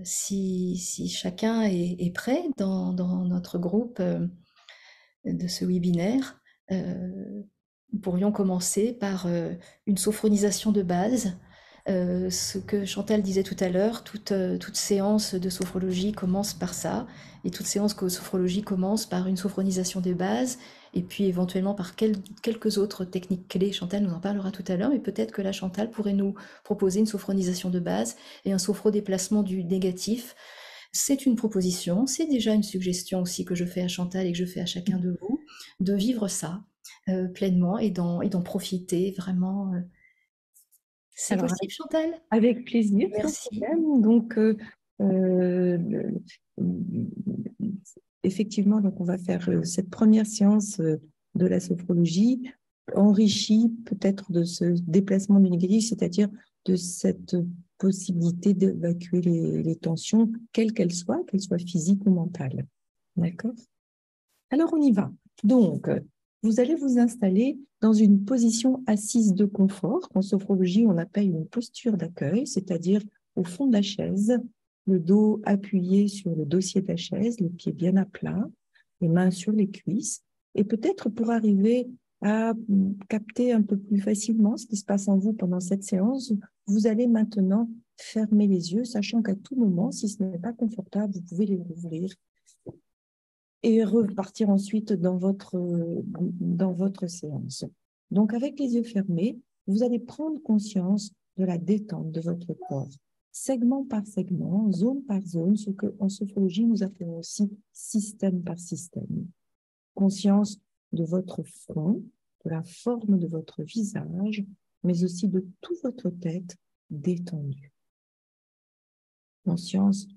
si chacun est prêt dans notre groupe de ce webinaire, nous pourrions commencer par une sophronisation de base. Ce que Chantal disait tout à l'heure, toute séance de sophrologie commence par ça, et toute séance de sophrologie commence par une sophronisation de base, et puis éventuellement par quelques autres techniques clés. Chantal nous en parlera tout à l'heure, mais peut-être que là, Chantal pourrait nous proposer une sophronisation de base et un sophro-déplacement du négatif. C'est une proposition, c'est déjà une suggestion aussi que je fais à Chantal et que je fais à chacun de vous, de vivre ça pleinement et d'en profiter vraiment. C'est Alors, possible, Chantal? avec plaisir, sans Merci. problème. Donc, euh, effectivement, donc on va faire cette première séance de la sophrologie, enrichie peut-être de ce déplacement du négatif, c'est-à-dire de cette possibilité d'évacuer les tensions, quelles qu'elles soient physiques ou mentales. D'accord? Alors, on y va. Donc, vous allez vous installer dans une position assise de confort, qu'en sophrologie, on appelle une posture d'accueil, c'est-à-dire au fond de la chaise, le dos appuyé sur le dossier de la chaise, les pieds bien à plat, les mains sur les cuisses. Et peut-être pour arriver à capter un peu plus facilement ce qui se passe en vous pendant cette séance, vous allez maintenant fermer les yeux, sachant qu'à tout moment, si ce n'est pas confortable, vous pouvez les rouvrir et repartir ensuite dans votre séance. Donc, avec les yeux fermés, vous allez prendre conscience de la détente de votre corps, segment par segment, zone par zone, ce qu'en sophrologie, nous appelons aussi système par système. Conscience de votre front, de la forme de votre visage, mais aussi de toute votre tête détendue. Conscience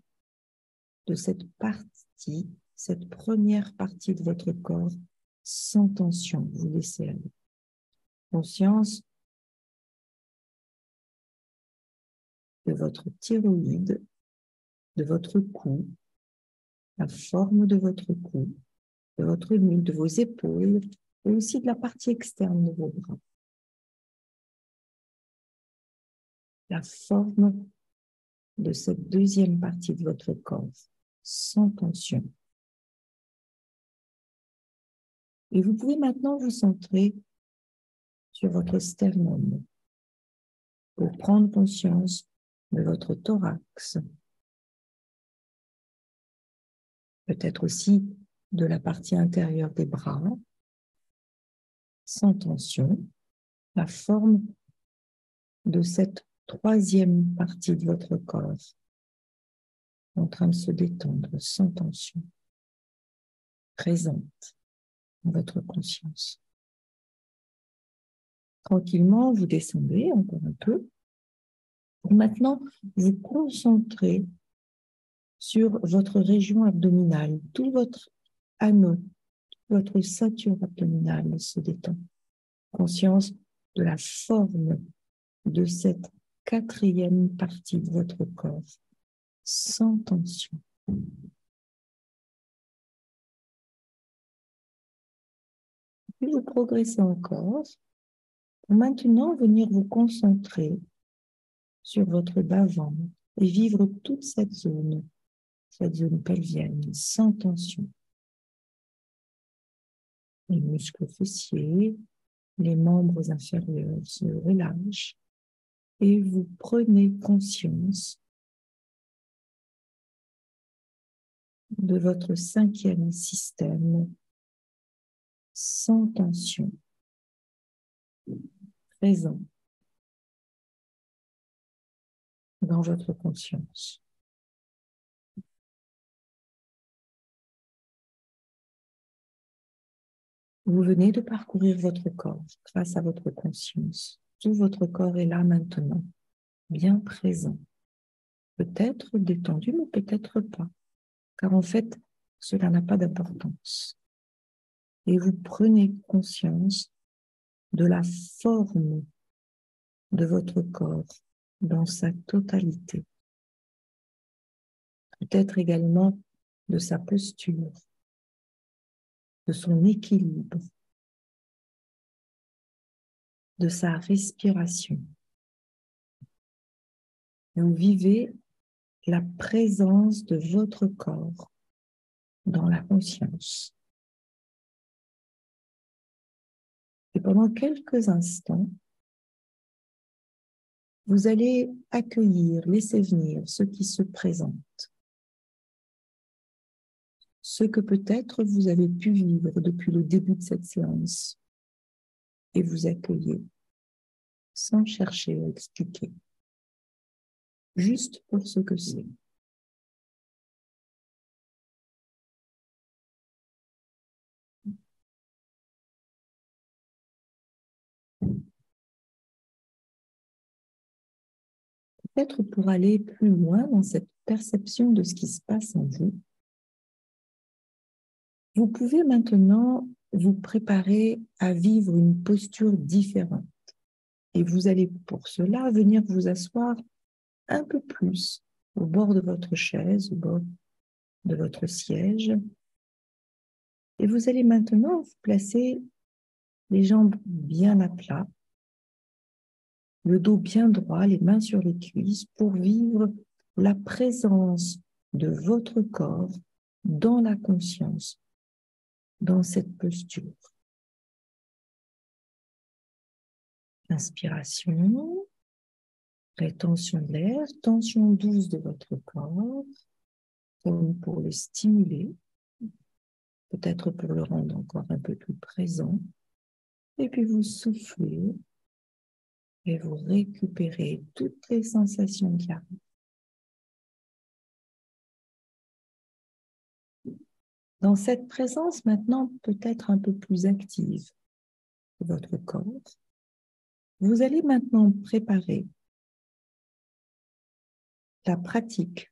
de cette partie, cette première partie de votre corps sans tension, vous laissez aller. Conscience de votre thyroïde, de votre cou, la forme de votre cou, de votre nuque, de vos épaules et aussi de la partie externe de vos bras. La forme de cette deuxième partie de votre corps sans tension. Et vous pouvez maintenant vous centrer sur votre sternum pour prendre conscience de votre thorax, peut-être aussi de la partie intérieure des bras, sans tension, la forme de cette troisième partie de votre corps en train de se détendre sans tension, présente dans votre conscience. Tranquillement, vous descendez encore un peu. Et maintenant, vous concentrez sur votre région abdominale, tout votre anneau, votre ceinture abdominale se détend. Conscience de la forme de cette quatrième partie de votre corps, sans tension. Puis vous progressez encore pour maintenant venir vous concentrer sur votre bas-ventre et vivre toute cette zone pelvienne, sans tension. Les muscles fessiers, les membres inférieurs se relâchent et vous prenez conscience de votre cinquième système sans tension, présent dans votre conscience. Vous venez de parcourir votre corps grâce à votre conscience. Tout votre corps est là maintenant, bien présent. Peut-être détendu, mais peut-être pas. Car en fait, cela n'a pas d'importance. Et vous prenez conscience de la forme de votre corps dans sa totalité. Peut-être également de sa posture, de son équilibre, de sa respiration. Et vous vivez la présence de votre corps dans la conscience. Et pendant quelques instants, vous allez accueillir, laisser venir ce qui se présente, ce que peut-être vous avez pu vivre depuis le début de cette séance, et vous accueillez sans chercher à expliquer, juste pour ce que c'est. Peut-être pour aller plus loin dans cette perception de ce qui se passe en vous, vous pouvez maintenant vous préparer à vivre une posture différente. Et vous allez pour cela venir vous asseoir un peu plus au bord de votre chaise, au bord de votre siège. Et vous allez maintenant vous placer les jambes bien à plat, le dos bien droit, les mains sur les cuisses pour vivre la présence de votre corps dans la conscience, dans cette posture. Inspiration, rétention de l'air, tension douce de votre corps, comme pour le stimuler, peut-être pour le rendre encore un peu plus présent. Et puis vous soufflez et vous récupérez toutes les sensations qui arrivent. Dans cette présence maintenant peut-être un peu plus active de votre corps, vous allez maintenant préparer la pratique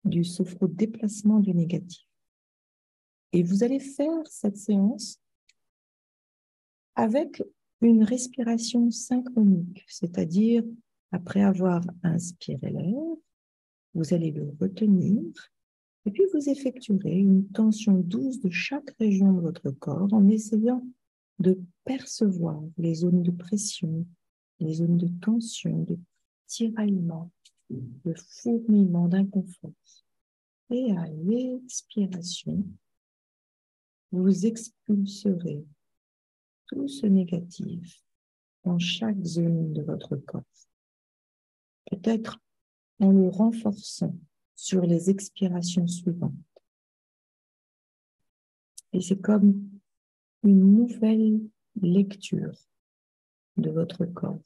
du sophro-déplacement du négatif. Et vous allez faire cette séance avec une respiration synchronique, c'est-à-dire après avoir inspiré l'air, vous allez le retenir et puis vous effectuerez une tension douce de chaque région de votre corps en essayant de percevoir les zones de pression, les zones de tension, de tiraillement, de fourmillement, d'inconfort. Et à l'expiration, vous expulserez tout ce négatif dans chaque zone de votre corps. Peut-être en le renforçant sur les expirations suivantes. Et c'est comme une nouvelle lecture de votre corps,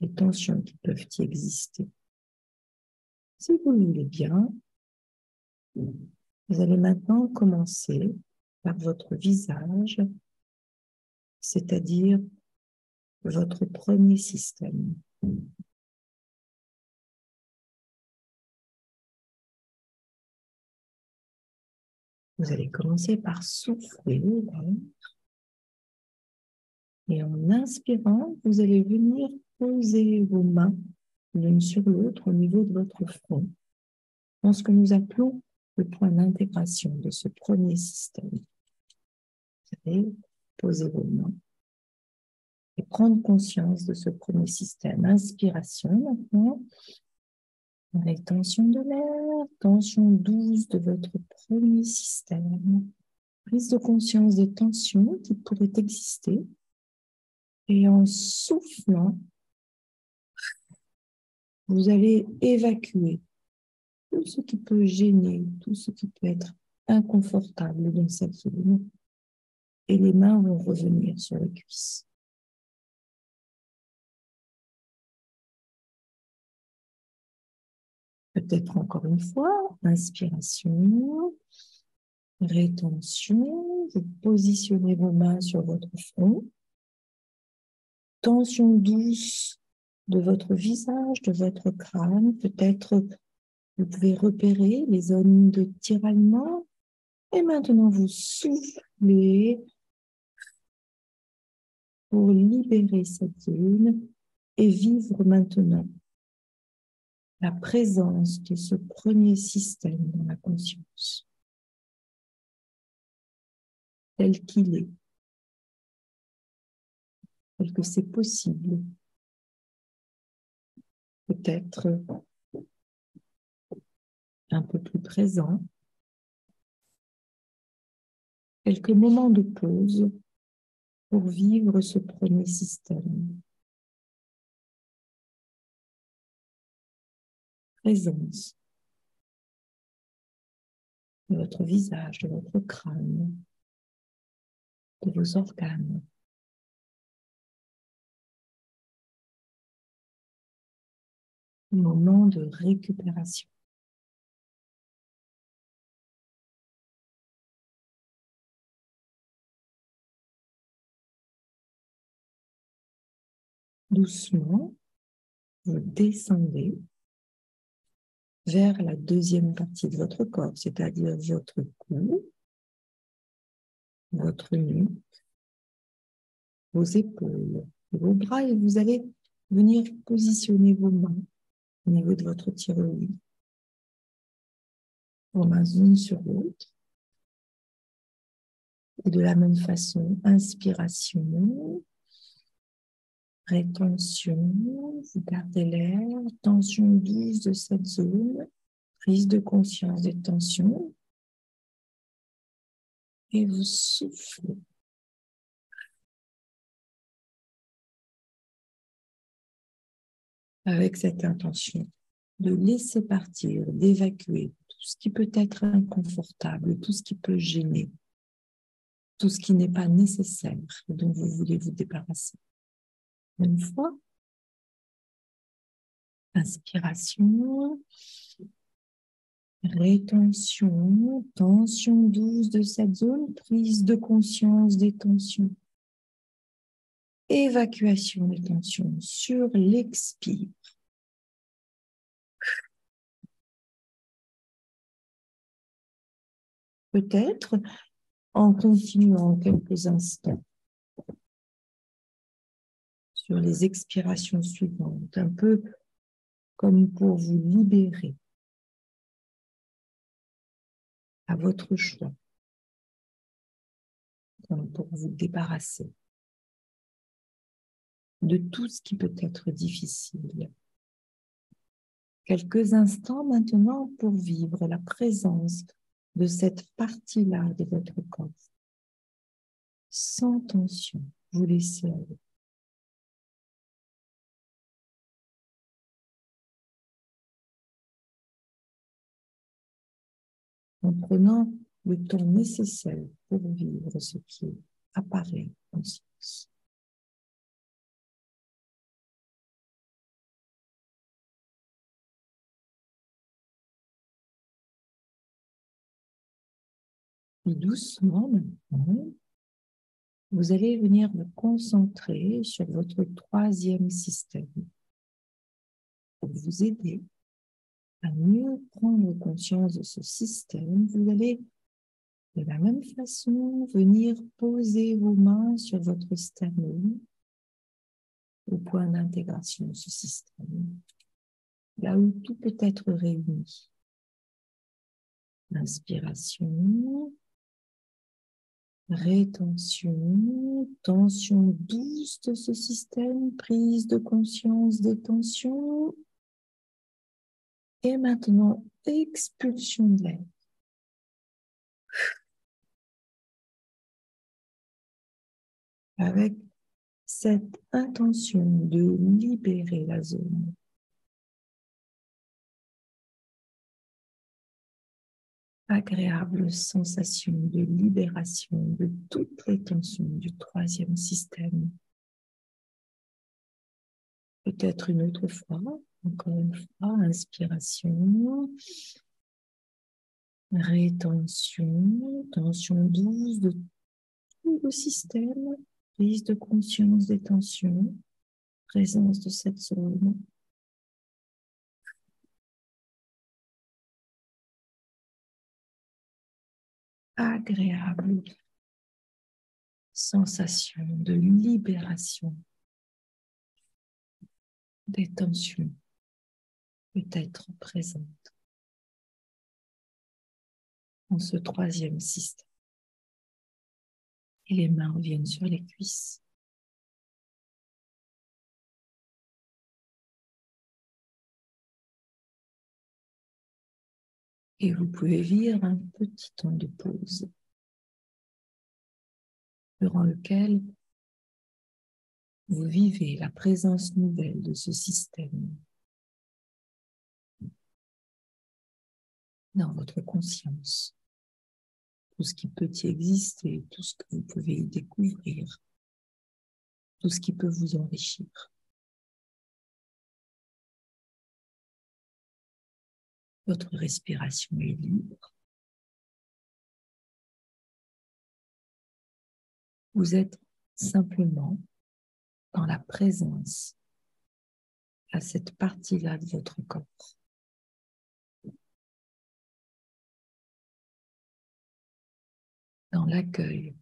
les tensions qui peuvent y exister. Si vous le voulez bien, vous allez maintenant commencer par votre visage, c'est-à-dire votre premier système. Vous allez commencer par souffler et en inspirant, vous allez venir poser vos mains l'une sur l'autre au niveau de votre front, dans ce que nous appelons le point d'intégration de ce premier système. Vous allez poser vos mains et prendre conscience de ce premier système. Inspiration maintenant, rétention de l'air, tension douce de votre premier système, prise de conscience des tensions qui pourraient exister et en soufflant, vous allez évacuer tout ce qui peut gêner, tout ce qui peut être inconfortable dans cette zone et les mains vont revenir sur les cuisses. Peut-être encore une fois, inspiration, rétention, vous positionnez vos mains sur votre front, tension douce de votre visage, de votre crâne, peut-être vous pouvez repérer les zones de tiraillement et maintenant vous soufflez pour libérer cette zone et vivre maintenant la présence de ce premier système dans la conscience, tel qu'il est, tel que c'est possible. Peut-être un peu plus présent. Quelques moments de pause pour vivre ce premier système. Présence de votre visage, de votre crâne, de vos organes. Moment de récupération. Doucement, vous descendez vers la deuxième partie de votre corps, c'est-à-dire votre cou, votre nuque, vos épaules, vos bras, et vous allez venir positionner vos mains au niveau de votre thyroïde, vos mains l'une sur l'autre. Et de la même façon, inspiration, rétention, vous gardez l'air, tension douce de cette zone, prise de conscience des tensions, et vous soufflez. Avec cette intention de laisser partir, d'évacuer tout ce qui peut être inconfortable, tout ce qui peut gêner, tout ce qui n'est pas nécessaire et dont vous voulez vous débarrasser. Une fois, inspiration, rétention, tension douce de cette zone, prise de conscience des tensions, évacuation des tensions sur l'expire. Peut-être en continuant quelques instants sur les expirations suivantes, un peu comme pour vous libérer à votre choix, comme pour vous débarrasser de tout ce qui peut être difficile. Quelques instants maintenant pour vivre la présence de cette partie-là de votre corps. Sans tension, vous laissez aller. En prenant le temps nécessaire pour vivre ce qui apparaît en conscience. Et doucement maintenant, vous allez venir vous concentrer sur votre troisième système pour vous aider à mieux prendre conscience de ce système. Vous allez de la même façon venir poser vos mains sur votre sternum au point d'intégration de ce système, là où tout peut être réuni. Inspiration, rétention, tension douce de ce système, prise de conscience des tensions. Et maintenant, expulsion de l'air. Avec cette intention de libérer la zone. Agréable sensation de libération de toutes les tensions du troisième système. Peut-être une autre fois, encore une fois, inspiration, rétention, tension douce de tout le système, prise de conscience des tensions, présence de cette zone. Agréable sensation de libération des tensions peut-être présentes dans ce troisième système. Et les mains reviennent sur les cuisses. Et vous pouvez vivre un petit temps de pause durant lequel vous vivez la présence nouvelle de ce système dans votre conscience. Tout ce qui peut y exister, tout ce que vous pouvez y découvrir, tout ce qui peut vous enrichir. Votre respiration est libre. Vous êtes simplement dans la présence à cette partie-là de votre corps. Dans l'accueil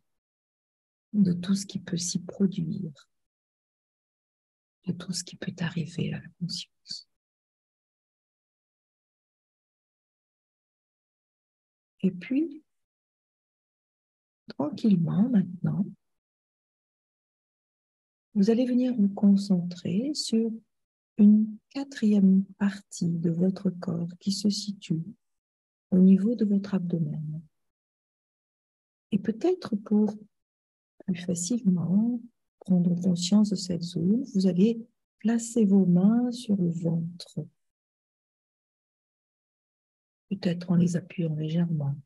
de tout ce qui peut s'y produire, de tout ce qui peut arriver à la conscience. Et puis, tranquillement maintenant, vous allez venir vous concentrer sur une quatrième partie de votre corps qui se situe au niveau de votre abdomen. Et peut-être pour plus facilement prendre conscience de cette zone, vous allez placer vos mains sur le ventre, peut-être en les appuyant légèrement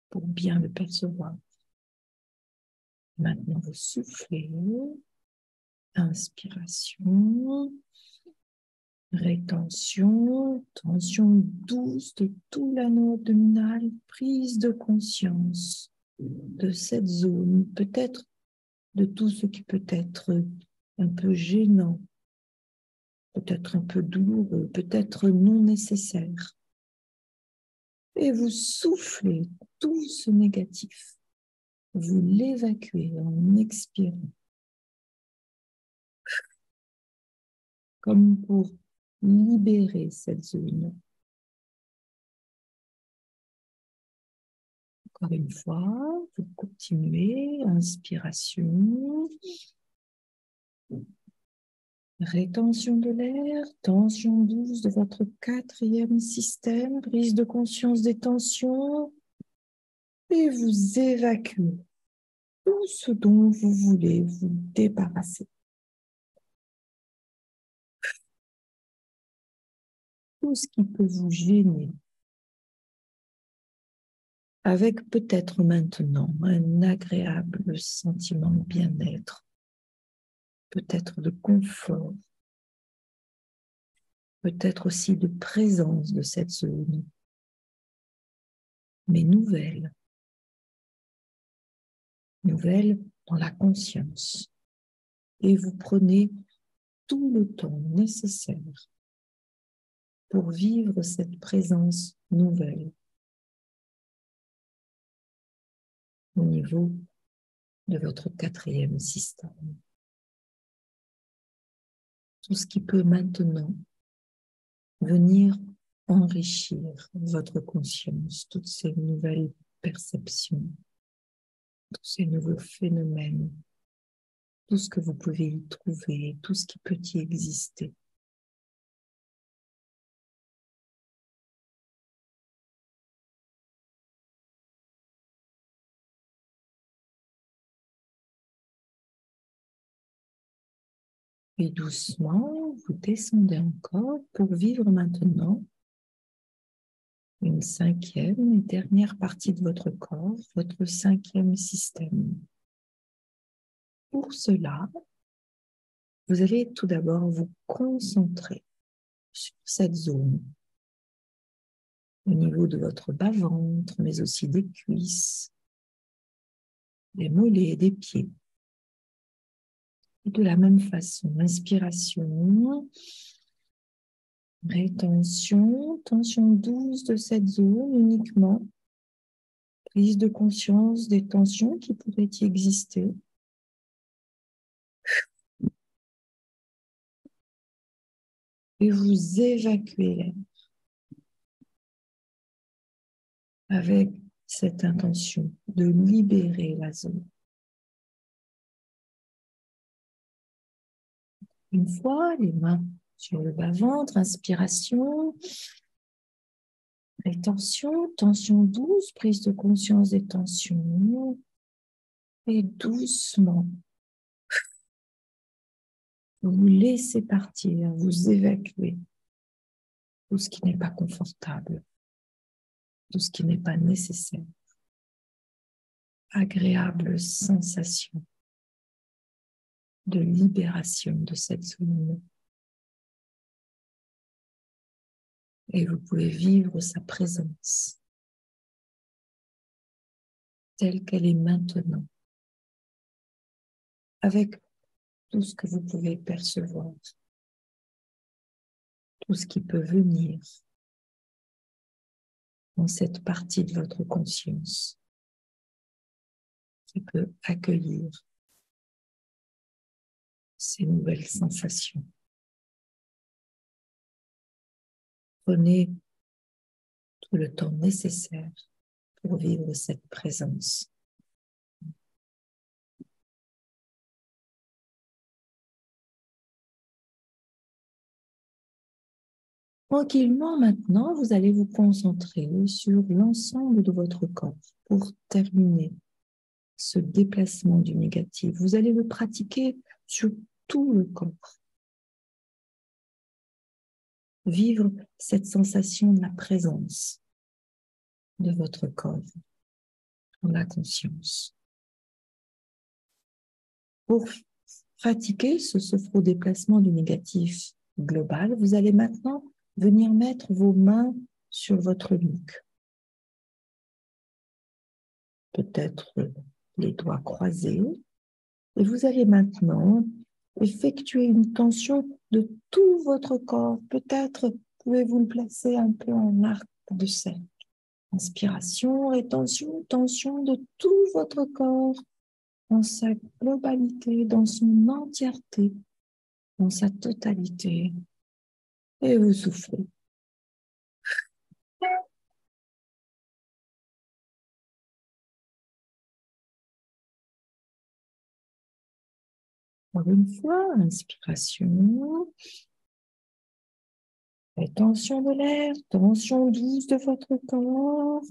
pour bien le percevoir. Maintenant, vous soufflez, inspiration, rétention, tension douce de tout l'anneau abdominal, prise de conscience de cette zone, peut-être de tout ce qui peut être un peu gênant, peut-être un peu douloureux, peut-être non nécessaire. Et vous soufflez tout ce négatif, vous l'évacuez en expirant, comme pour libérer cette zone. Encore une fois, vous continuez, inspiration, rétention de l'air, tension douce de votre quatrième système, prise de conscience des tensions, et vous évacuez tout ce dont vous voulez vous débarrasser. Tout ce qui peut vous gêner, avec peut-être maintenant un agréable sentiment de bien-être, peut-être de confort, peut-être aussi de présence de cette zone, mais nouvelle dans la conscience. Et vous prenez tout le temps nécessaire pour vivre cette présence nouvelle au niveau de votre quatrième système. Tout ce qui peut maintenant venir enrichir votre conscience, toutes ces nouvelles perceptions, tous ces nouveaux phénomènes, tout ce que vous pouvez y trouver, tout ce qui peut y exister. Et doucement, vous descendez encore pour vivre maintenant une cinquième et dernière partie de votre corps, votre cinquième système. Pour cela, vous allez tout d'abord vous concentrer sur cette zone au niveau de votre bas-ventre, mais aussi des cuisses, des mollets, des pieds. Et de la même façon, inspiration, rétention, tension douce de cette zone uniquement, prise de conscience des tensions qui pourraient y exister. Et vous évacuez avec cette intention de libérer la zone. Une fois, les mains sur le bas-ventre, inspiration, Les tensions, tension douce, prise de conscience des tensions. Et doucement, vous laissez partir, vous évacuez tout ce qui n'est pas confortable, tout ce qui n'est pas nécessaire. Agréable sensation de libération de cette zone. Et vous pouvez vivre sa présence telle qu'elle est maintenant, avec tout ce que vous pouvez percevoir, tout ce qui peut venir dans cette partie de votre conscience qui peut accueillir ces nouvelles sensations. Prenez tout le temps nécessaire pour vivre cette présence. Tranquillement, maintenant, vous allez vous concentrer sur l'ensemble de votre corps pour terminer ce déplacement du négatif. Vous allez le pratiquer sur tout le corps. Vivre cette sensation de la présence de votre corps dans la conscience. Pour pratiquer ce sophro-déplacement du négatif global, vous allez maintenant venir mettre vos mains sur votre nuque. Peut-être les doigts croisés. Et vous allez maintenant effectuer une tension de tout votre corps. Peut-être pouvez-vous le placer un peu en arc de cercle. Inspiration et tension, tension de tout votre corps dans sa globalité, dans son entièreté, dans sa totalité. Et vous soufflez. Encore une fois, inspiration. Et tension de l'air, tension douce de votre corps.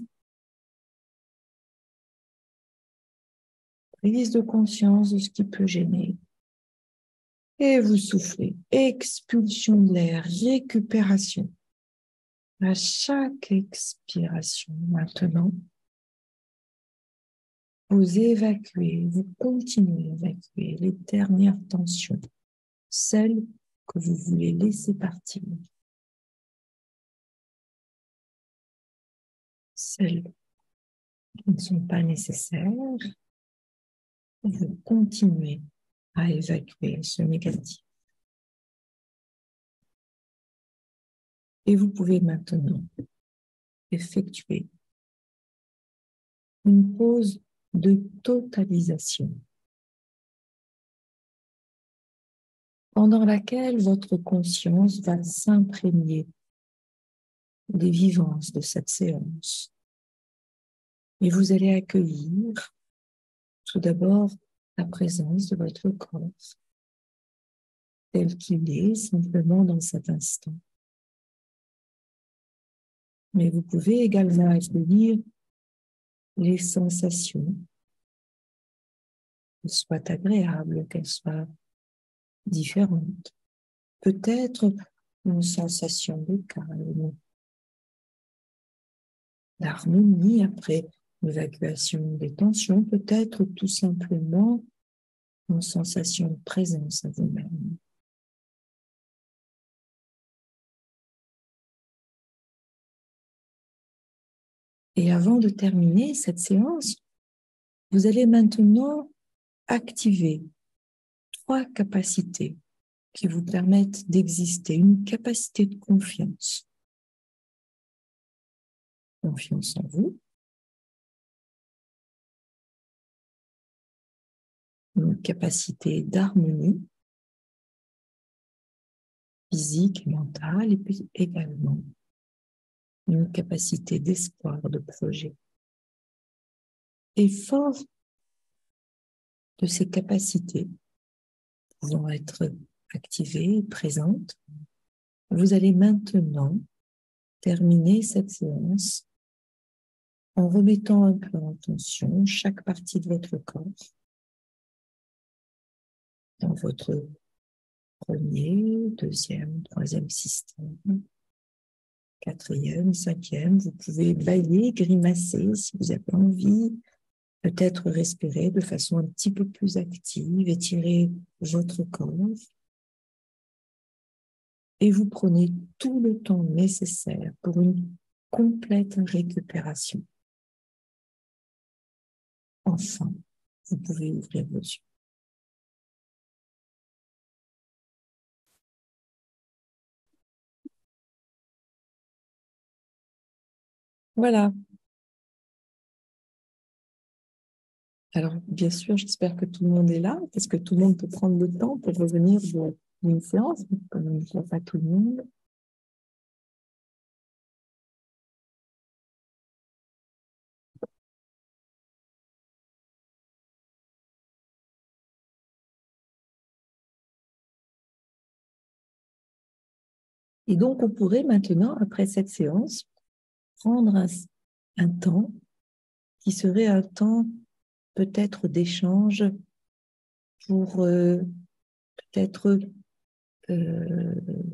Prise de conscience de ce qui peut gêner. Et vous soufflez. Expulsion de l'air, récupération. À chaque expiration, maintenant, vous évacuez, vous continuez à évacuer les dernières tensions, celles que vous voulez laisser partir, celles qui ne sont pas nécessaires. Vous continuez à évacuer ce négatif. Et vous pouvez maintenant effectuer une pause de totalisation pendant laquelle votre conscience va s'imprégner des vivances de cette séance. Et vous allez accueillir tout d'abord la présence de votre corps tel qu'il est simplement dans cet instant. Mais vous pouvez également accueillir les sensations, qu'elles soient agréables, qu'elles soient différentes. Peut-être une sensation de calme, d'harmonie après l'évacuation des tensions, peut-être tout simplement une sensation de présence à vous-même. Et avant de terminer cette séance, vous allez maintenant activer 3 capacités qui vous permettent d'exister. Une capacité de confiance. Confiance en vous. Une capacité d'harmonie physique et mentale, et puis également une capacité d'espoir, de projet. Et fort de ces capacités pouvant être activées et présentes, vous allez maintenant terminer cette séance en remettant un peu en tension chaque partie de votre corps dans votre premier, deuxième, troisième système, quatrième, cinquième. Vous pouvez bâiller, grimacer si vous avez envie, peut-être respirer de façon un petit peu plus active, étirer votre corps. Et vous prenez tout le temps nécessaire pour une complète récupération. Enfin, vous pouvez ouvrir vos yeux. Voilà. Alors, bien sûr, j'espère que tout le monde est là, parce que tout le monde peut prendre le temps pour revenir d'une séance, comme on ne voit pas tout le monde. Et donc, on pourrait maintenant, après cette séance, prendre un temps qui serait un temps peut-être d'échange pour peut-être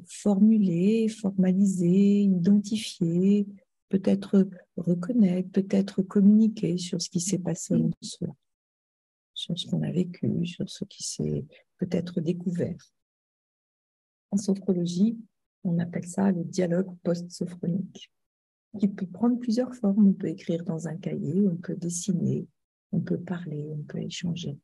formuler, formaliser, identifier, peut-être reconnaître, peut-être communiquer sur ce qui s'est passé en soi, sur ce qu'on a vécu, sur ce qui s'est peut-être découvert. En sophrologie, on appelle ça le dialogue post-sophronique, qui peut prendre plusieurs formes. On peut écrire dans un cahier, on peut dessiner, on peut parler, on peut échanger.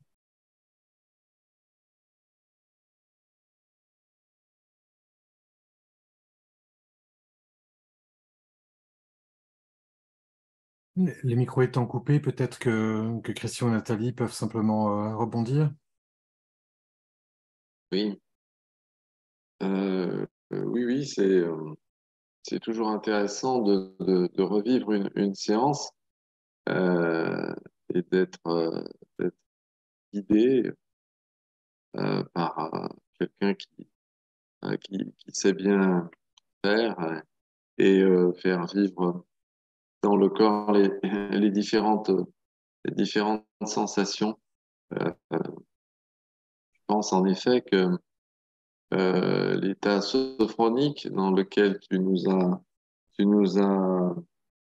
Les micros étant coupés, peut-être que Christian et Nathalie peuvent simplement rebondir. Oui, oui, c'est toujours intéressant de revivre une séance et d'être guidé par quelqu'un qui sait bien faire et faire vivre dans le corps les différentes sensations. Je pense en effet que l'état sophronique dans lequel tu nous as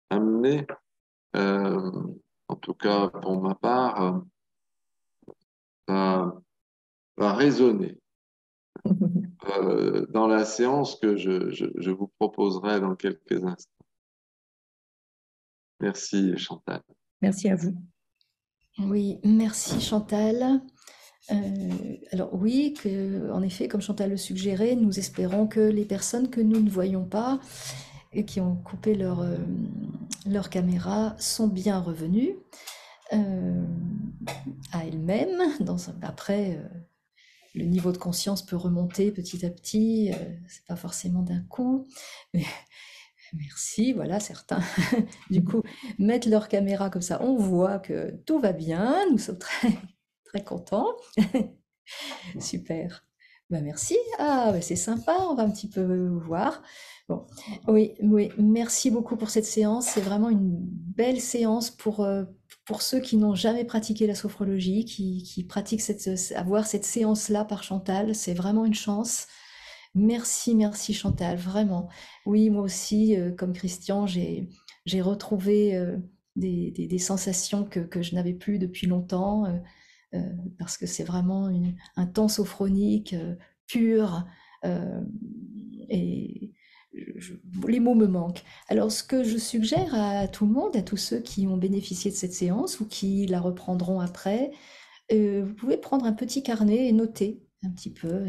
amené, euh, en tout cas pour ma part, va, va résonner dans la séance que je vous proposerai dans quelques instants. Merci Chantal. Merci à vous. Oui, merci Chantal. Alors oui, en effet, comme Chantal le suggérait, nous espérons que les personnes que nous ne voyons pas et qui ont coupé leur caméra sont bien revenues à elles-mêmes. Après, le niveau de conscience peut remonter petit à petit, c'est pas forcément d'un coup. Mais merci, voilà, certains, du coup, mettent leur caméra comme ça, on voit que tout va bien, nous sommes très, très contents. Super. Bah merci. Ah, bah c'est sympa, on va un petit peu voir. Bon, oui, oui, merci beaucoup pour cette séance. C'est vraiment une belle séance pour ceux qui n'ont jamais pratiqué la sophrologie, qui pratiquent avoir cette séance-là par Chantal. C'est vraiment une chance. Merci, merci Chantal, vraiment. Oui, moi aussi, comme Christian, j'ai retrouvé des sensations que je n'avais plus depuis longtemps. Parce que c'est vraiment un temps sophronique pur et les mots me manquent. Alors ce que je suggère à tout le monde, à tous ceux qui ont bénéficié de cette séance ou qui la reprendront après, vous pouvez prendre un petit carnet et noter un petit peu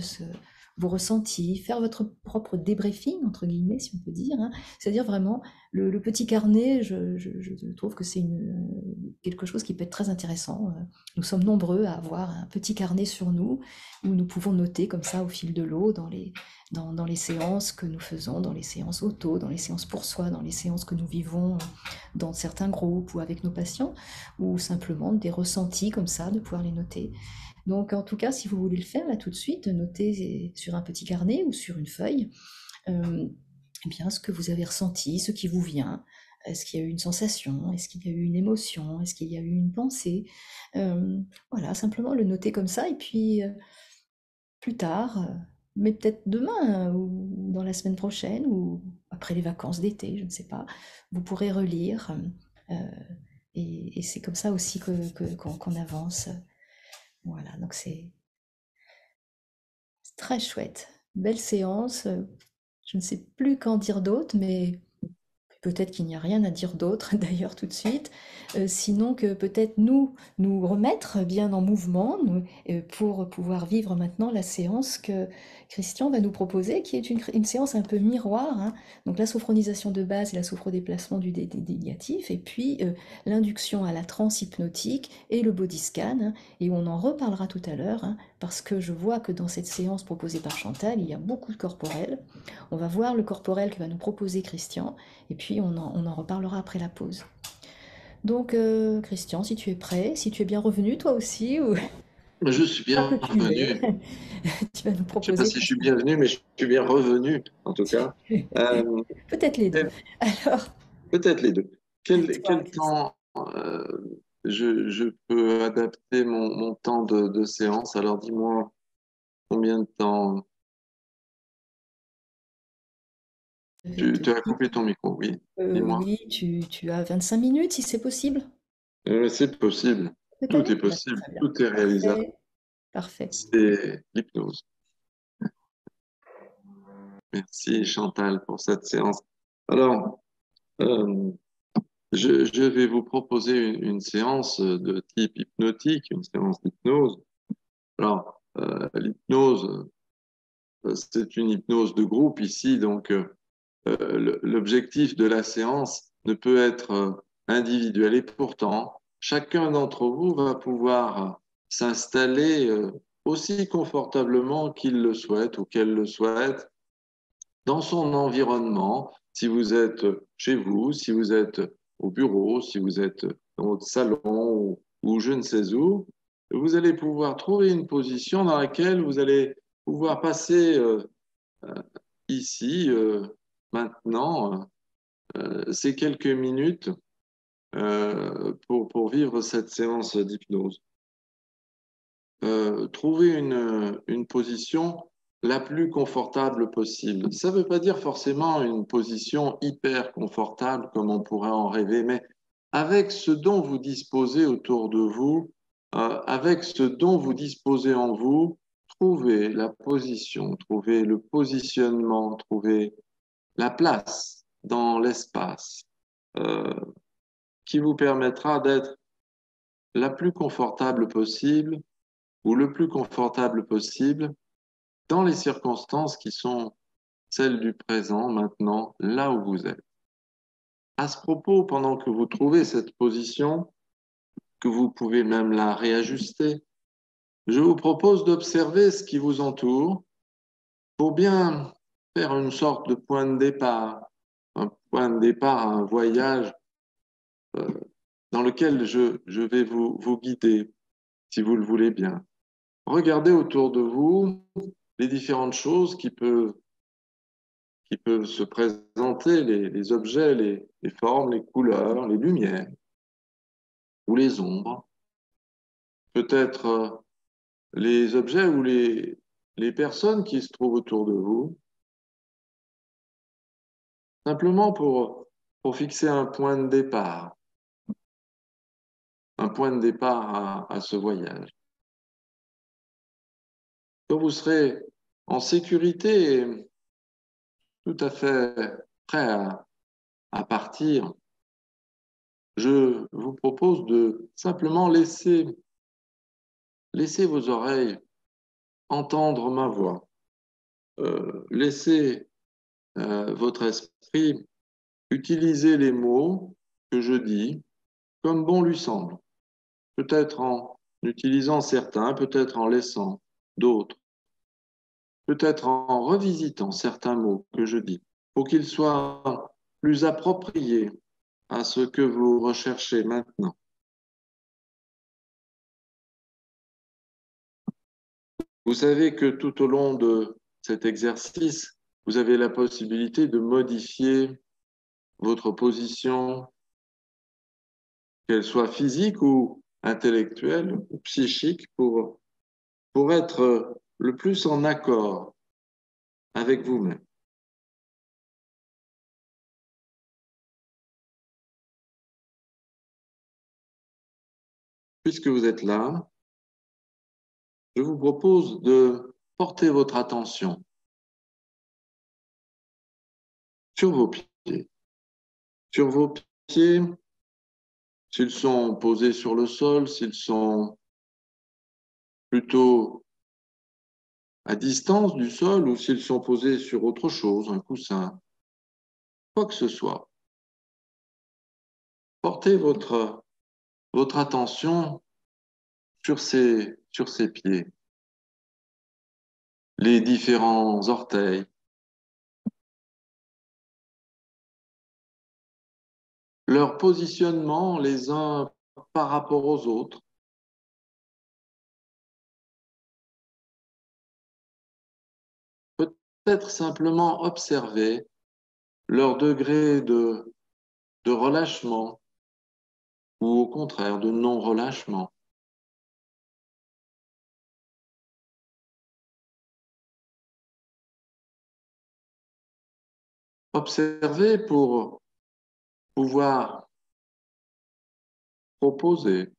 vos ressentis, faire votre propre débriefing, entre guillemets, si on peut dire, hein. C'est-à-dire vraiment, le petit carnet, je trouve que c'est quelque chose qui peut être très intéressant. Nous sommes nombreux à avoir un petit carnet sur nous, où nous pouvons noter comme ça au fil de l'eau dans les séances que nous faisons, dans les séances auto, dans les séances pour soi, dans les séances que nous vivons dans certains groupes ou avec nos patients, ou simplement des ressentis comme ça, de pouvoir les noter. Donc en tout cas, si vous voulez le faire là tout de suite, notez sur un petit carnet ou sur une feuille. eh bien, ce que vous avez ressenti, ce qui vous vient. Est-ce qu'il y a eu une sensation? Est-ce qu'il y a eu une émotion? Est-ce qu'il y a eu une pensée? Voilà, simplement le noter comme ça et puis plus tard, mais peut-être demain ou dans la semaine prochaine ou après les vacances d'été, je ne sais pas, vous pourrez relire. Et c'est comme ça aussi qu'on avance. Voilà, donc c'est très chouette. Belle séance. Je ne sais plus qu'en dire d'autre, mais peut-être qu'il n'y a rien à dire d'autre d'ailleurs tout de suite, sinon que peut-être nous remettre bien en mouvement pour pouvoir vivre maintenant la séance que Christian va nous proposer, qui est une séance un peu miroir, hein. Donc la sophronisation de base et la sophodéplacement du dédiatif, et puis l'induction à la transe hypnotique et le body scan, hein, et on en reparlera tout à l'heure, hein, parce que je vois que dans cette séance proposée par Chantal, il y a beaucoup de corporel. On va voir le corporel que va nous proposer Christian, et puis on en reparlera après la pause. Donc, Christian, si tu es prêt, si tu es bien revenu toi aussi, ou Je suis pas que bien tu revenu. l'es, tu vas nous Je ne sais pas proposer si je suis bienvenu, mais je suis bien revenu, en tout cas. peut-être les deux. Alors, Peut-être les deux. à toi, Quel Christian. temps je peux adapter mon temps de séance? Alors dis-moi combien de temps. Je vais te Tu as dire, coupé ton micro, oui. Dis-moi. oui, tu as 25 minutes si c'est possible. C'est possible. C'est Tout est allé? Ben, possible. très bien. Tout est réalisable. Parfait, parfait. C'est l'hypnose. Merci Chantal pour cette séance. Alors, euh, je vais vous proposer une séance de type hypnotique, une séance d'hypnose. Alors, l'hypnose, c'est une hypnose de groupe ici, donc l'objectif de la séance ne peut être individuel. Et pourtant, chacun d'entre vous va pouvoir s'installer aussi confortablement qu'il le souhaite ou qu'elle le souhaite dans son environnement. Si vous êtes chez vous, si vous êtes au bureau, si vous êtes dans votre salon ou je ne sais où, vous allez pouvoir trouver une position dans laquelle vous allez pouvoir passer ici, maintenant, ces quelques minutes pour vivre cette séance d'hypnose. Trouver une position la plus confortable possible. Ça ne veut pas dire forcément une position hyper confortable comme on pourrait en rêver, mais avec ce dont vous disposez autour de vous, avec ce dont vous disposez en vous, trouvez la position, trouvez le positionnement, trouvez la place dans l'espace euh, qui vous permettra d'être la plus confortable possible ou le plus confortable possible dans les circonstances qui sont celles du présent, maintenant, là où vous êtes. À ce propos, pendant que vous trouvez cette position, que vous pouvez même la réajuster, je vous propose d'observer ce qui vous entoure pour bien faire une sorte de point de départ, un point de départ à un voyage euh, dans lequel je vais vous guider, si vous le voulez bien. Regardez autour de vous les différentes choses qui peuvent se présenter, les objets, les formes, les couleurs, les lumières ou les ombres. Peut-être les objets ou les personnes qui se trouvent autour de vous, simplement pour fixer un point de départ à ce voyage. Quand vous serez en sécurité et tout à fait prêt à partir, je vous propose de simplement laisser vos oreilles entendre ma voix. Laissez votre esprit utiliser les mots que je dis comme bon lui semble. Peut-être en utilisant certains, peut-être en laissant d'autres, peut-être en revisitant certains mots que je dis pour qu'ils soient plus appropriés à ce que vous recherchez maintenant. Vous savez que tout au long de cet exercice, vous avez la possibilité de modifier votre position, qu'elle soit physique ou intellectuelle ou psychique, pour être le plus en accord avec vous-même. Puisque vous êtes là, je vous propose de porter votre attention sur vos pieds. Sur vos pieds, s'ils sont posés sur le sol, s'ils sont plutôt à distance du sol ou s'ils sont posés sur autre chose, un coussin, quoi que ce soit. Portez votre attention sur ces pieds, les différents orteils, leur positionnement les uns par rapport aux autres. Peut-être simplement observer leur degré de relâchement ou au contraire de non-relâchement. Observer pour pouvoir proposer,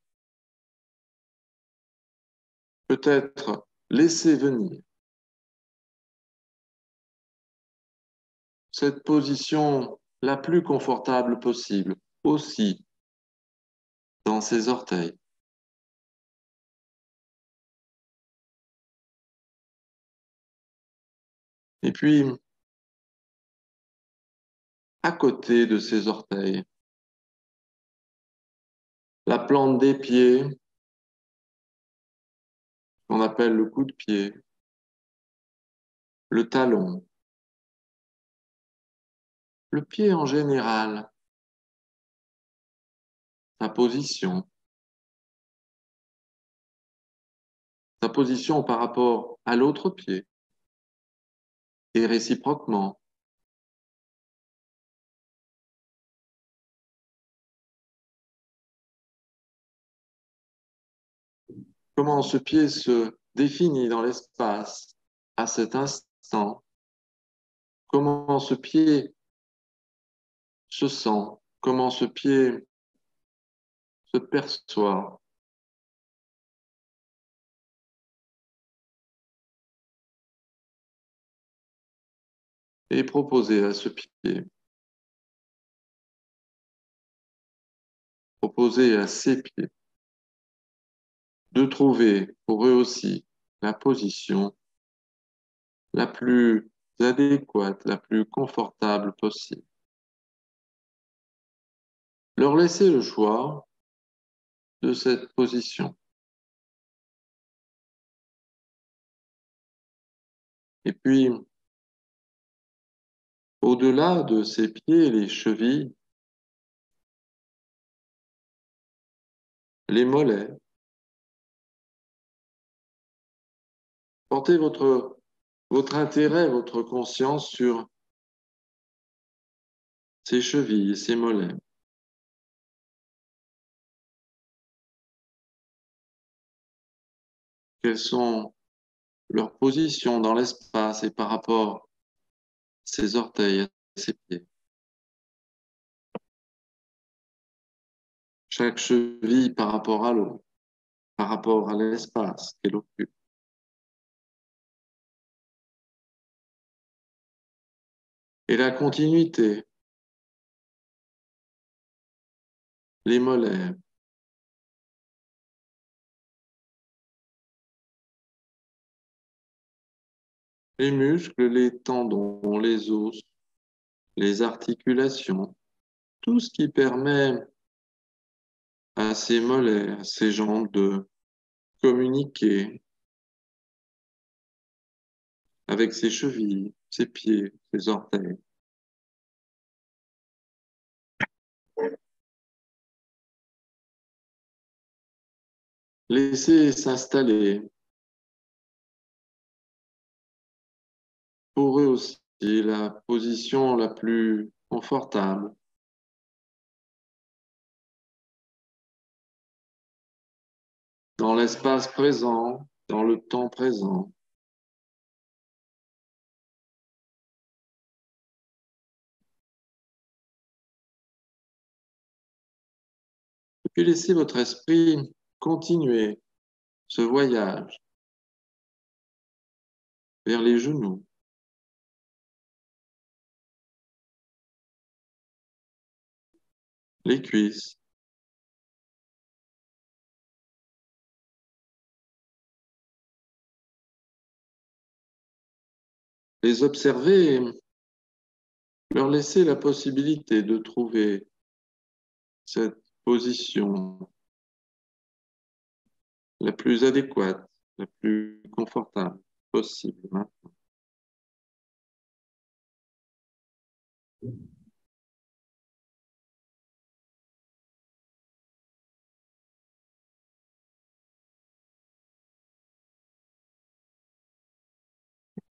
peut-être laisser venir cette position la plus confortable possible, aussi dans ses orteils. Et puis, à côté de ses orteils, la plante des pieds, qu'on appelle le coup de pied, le talon, le pied en général, sa position par rapport à l'autre pied, et réciproquement. Comment ce pied se définit dans l'espace à cet instant, comment ce pied se sent, comment ce pied se perçoit. Et proposer à ce pied, proposer à ces pieds de trouver pour eux aussi la position la plus adéquate, la plus confortable possible. Leur laisser le choix de cette position. Et puis, au-delà de ces pieds, les chevilles, les mollets, portez votre intérêt, votre conscience sur ces chevilles et ces mollets. Quelles sont leurs positions dans l'espace et par rapport à ses orteils, à ses pieds. Chaque cheville par rapport à l'autre, par rapport à l'espace qu'elle occupe. Et la continuité, les mollets, les muscles, les tendons, les os, les articulations, tout ce qui permet à ces mollets, à ces jambes de communiquer avec ses chevilles, ses pieds, ses orteils. Laissez s'installer pour eux aussi la position la plus confortable. Dans l'espace présent, dans le temps présent. Et puis laissez votre esprit continuer ce voyage vers les genoux. Les cuisses. Les observer et leur laisser la possibilité de trouver cette position la plus adéquate, la plus confortable possible maintenant.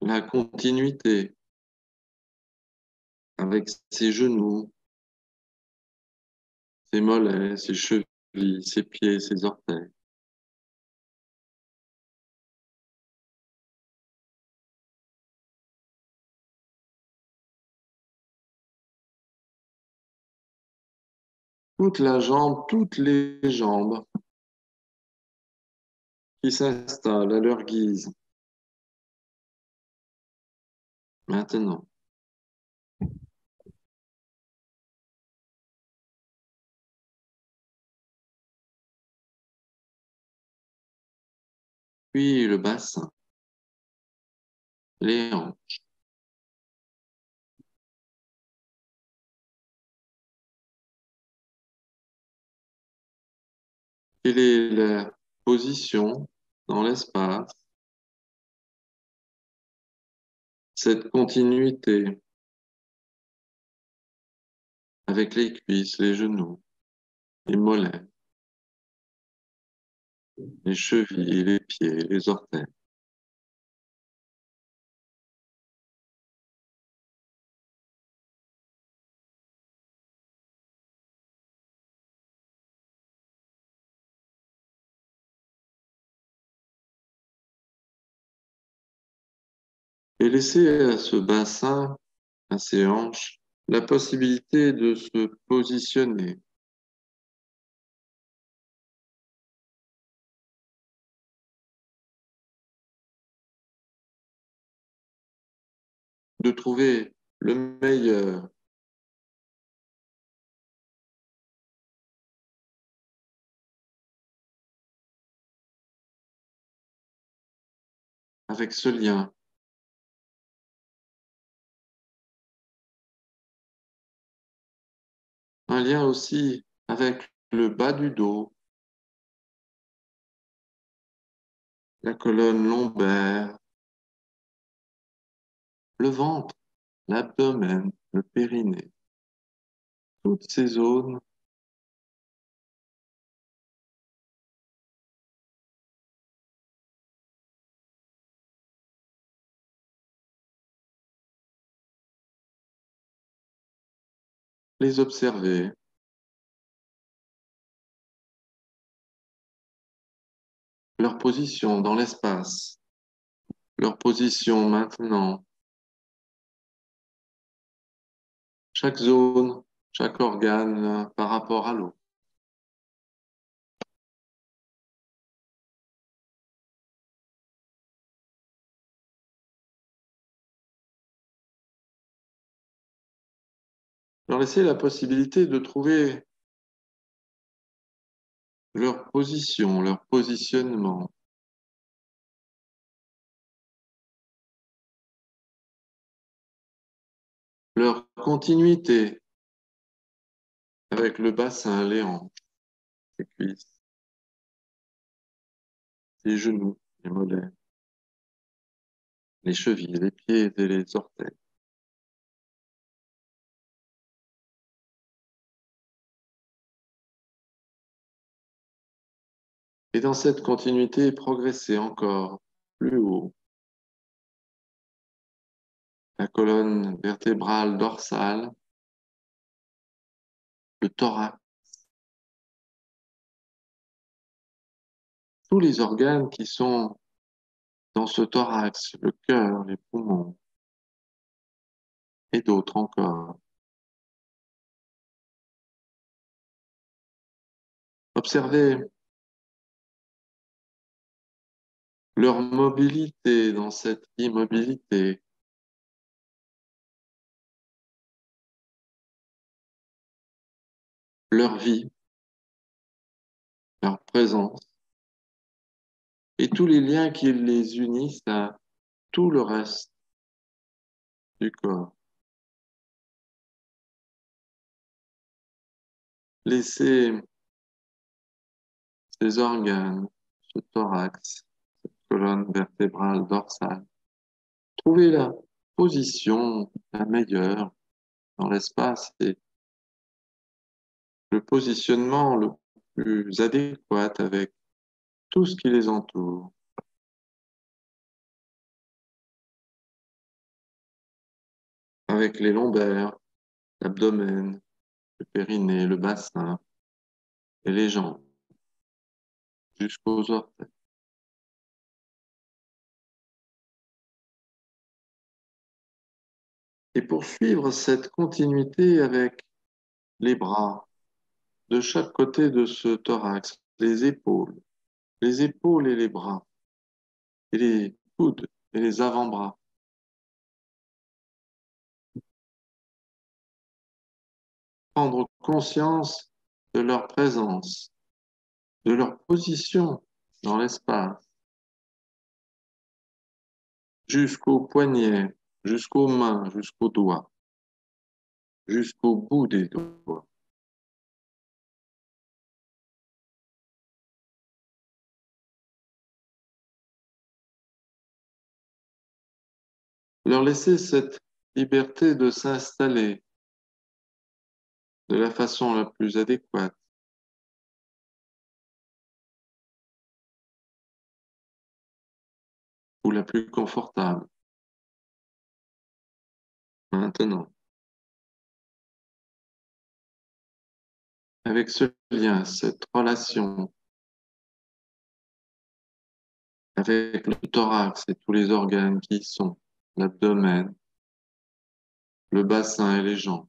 La continuité avec ses genoux, ses mollets, ses chevilles, ses pieds, ses orteils. Toute la jambe, toutes les jambes qui s'installent à leur guise. Maintenant. Puis le bassin, les hanches. Quelle est la position dans l'espace? Cette continuité avec les cuisses, les genoux, les mollets, les chevilles, les pieds, les orteils. Et laisser à ce bassin, à ces hanches, la possibilité de se positionner, de trouver le meilleur avec ce lien. Un lien aussi avec le bas du dos, la colonne lombaire, le ventre, l'abdomen, le périnée. Toutes ces zones les observer, leur position dans l'espace, leur position maintenant, chaque zone, chaque organe par rapport à l'autre. Leur laisser la possibilité de trouver leur position, leur positionnement. Leur continuité avec le bassin, les hanches, les cuisses, les genoux, les mollets, les chevilles, les pieds et les orteils. Et dans cette continuité, progresser encore plus haut la colonne vertébrale dorsale, le thorax, tous les organes qui sont dans ce thorax, le cœur, les poumons et d'autres encore. Observez leur mobilité dans cette immobilité, leur vie, leur présence et tous les liens qui les unissent à tout le reste du corps. Laissez ces organes, ce thorax, cette colonne vertébrale dorsale, trouver la position la meilleure dans l'espace et le positionnement le plus adéquat avec tout ce qui les entoure. Avec les lombaires, l'abdomen, le périnée, le bassin et les jambes jusqu'aux orteils. Et pour suivre cette continuité avec les bras de chaque côté de ce thorax, les épaules et les bras, et les coudes et les avant-bras. Prendre conscience de leur présence, de leur position dans l'espace, jusqu'aux poignets, jusqu'aux mains, jusqu'aux doigts, jusqu'au bout des doigts. Leur laisser cette liberté de s'installer de la façon la plus adéquate. Ou la plus confortable. Maintenant, avec ce lien, cette relation avec le thorax et tous les organes qui y sont, l'abdomen, le bassin et les jambes,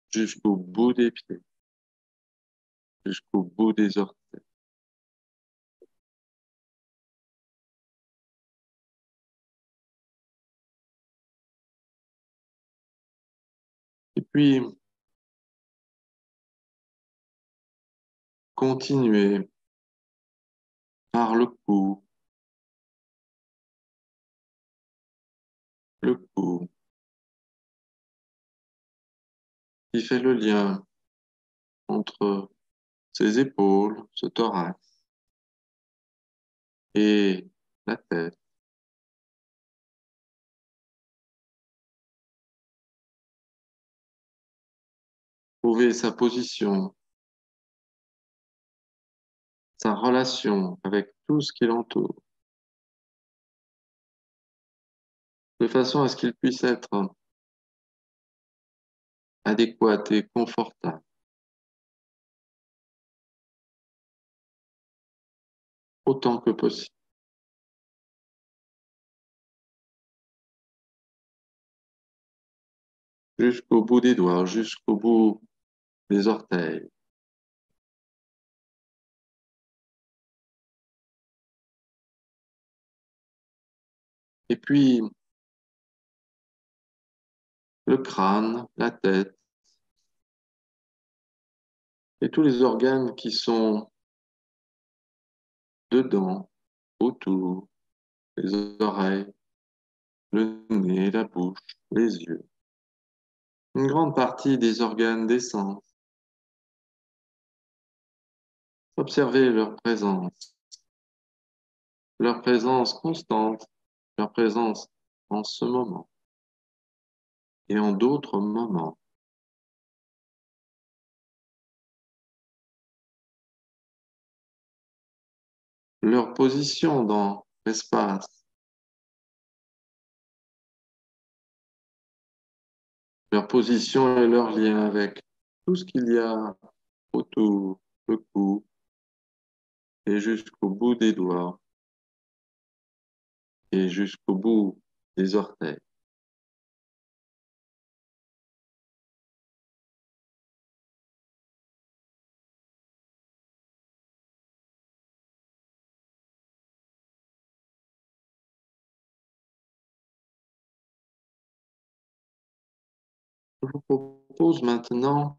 jusqu'au bout des pieds, jusqu'au bout des orteils. Et puis, continuer par le cou qui fait le lien entre ses épaules, ce thorax et la tête. Trouver sa position, sa relation avec tout ce qui l'entoure, de façon à ce qu'il puisse être adéquat et confortable, autant que possible. Jusqu'au bout des doigts, jusqu'au bout des orteils. Et puis, le crâne, la tête, et tous les organes qui sont dedans, autour, les oreilles, le nez, la bouche, les yeux. Une grande partie des organes des sens. Observez leur présence constante, leur présence en ce moment et en d'autres moments. Leur position dans l'espace, leur position et leur lien avec tout ce qu'il y a autour, le cou et jusqu'au bout des doigts et jusqu'au bout des orteils. Je vous propose maintenant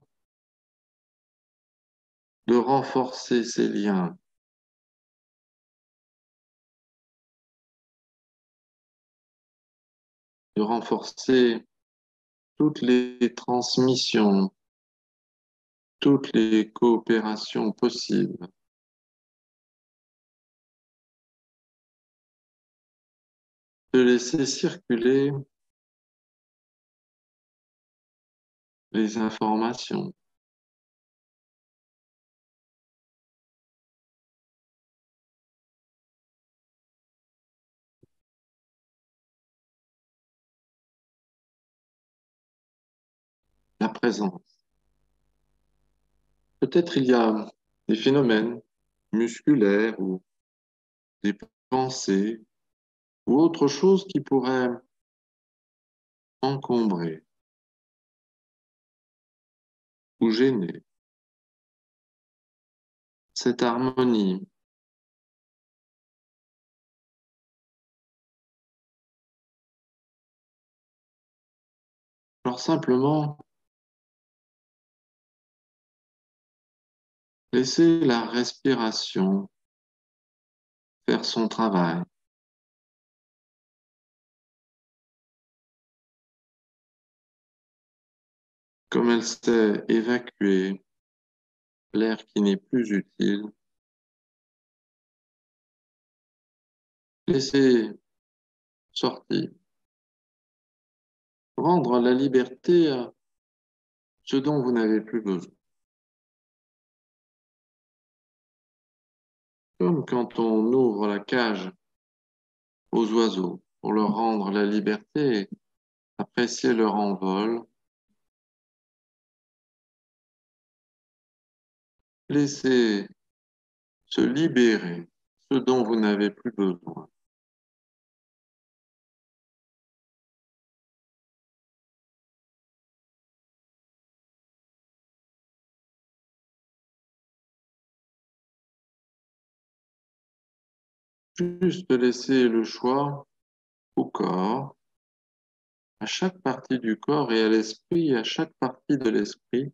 de renforcer ces liens, de renforcer toutes les transmissions, toutes les coopérations possibles, de laisser circuler les informations. La présence. Peut-être il y a des phénomènes musculaires ou des pensées ou autre chose qui pourrait encombrer ou gêner cette harmonie. Alors simplement, laissez la respiration faire son travail. Comme elle sait évacuer l'air qui n'est plus utile, laissez sortir, rendre la liberté à ce dont vous n'avez plus besoin. Comme quand on ouvre la cage aux oiseaux pour leur rendre la liberté et apprécier leur envol. Laissez se libérer ce dont vous n'avez plus besoin. Juste laisser le choix au corps, à chaque partie du corps et à l'esprit, à chaque partie de l'esprit,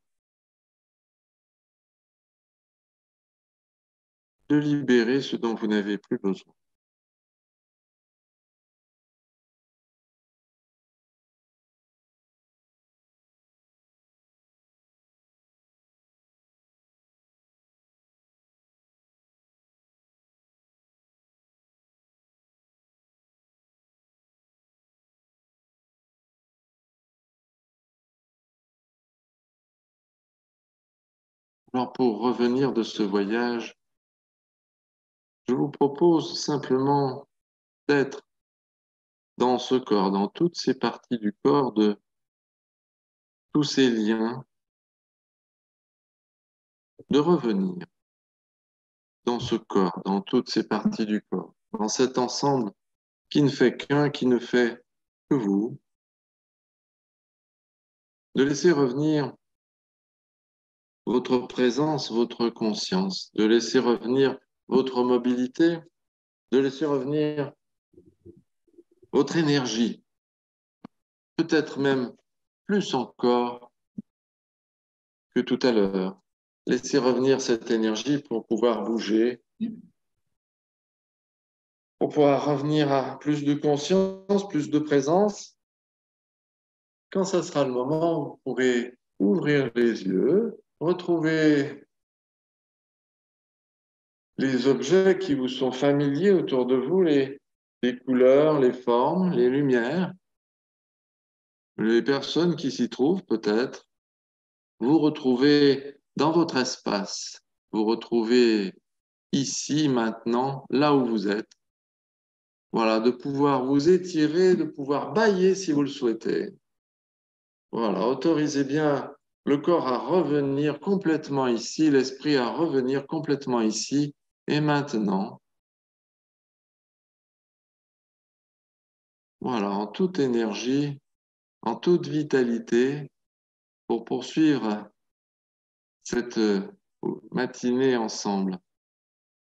de libérer ce dont vous n'avez plus besoin. Alors pour revenir de ce voyage, je vous propose simplement d'être dans ce corps, dans toutes ces parties du corps, de tous ces liens, de revenir dans ce corps, dans toutes ces parties du corps, dans cet ensemble qui ne fait qu'un, qui ne fait que vous, de laisser revenir votre présence, votre conscience, de laisser revenir votre mobilité, de laisser revenir votre énergie, peut-être même plus encore que tout à l'heure. Laissez revenir cette énergie pour pouvoir bouger, pour pouvoir revenir à plus de conscience, plus de présence. Quand ça sera le moment, vous pourrez ouvrir les yeux, retrouver les objets qui vous sont familiers autour de vous, les couleurs, les formes, les lumières, les personnes qui s'y trouvent peut-être. Vous retrouvez dans votre espace, vous retrouvez ici, maintenant, là où vous êtes. Voilà, de pouvoir vous étirer, de pouvoir bâiller si vous le souhaitez. Voilà, autorisez bien le corps à revenir complètement ici, l'esprit à revenir complètement ici. Et maintenant, voilà, en toute énergie, en toute vitalité, pour poursuivre cette matinée ensemble.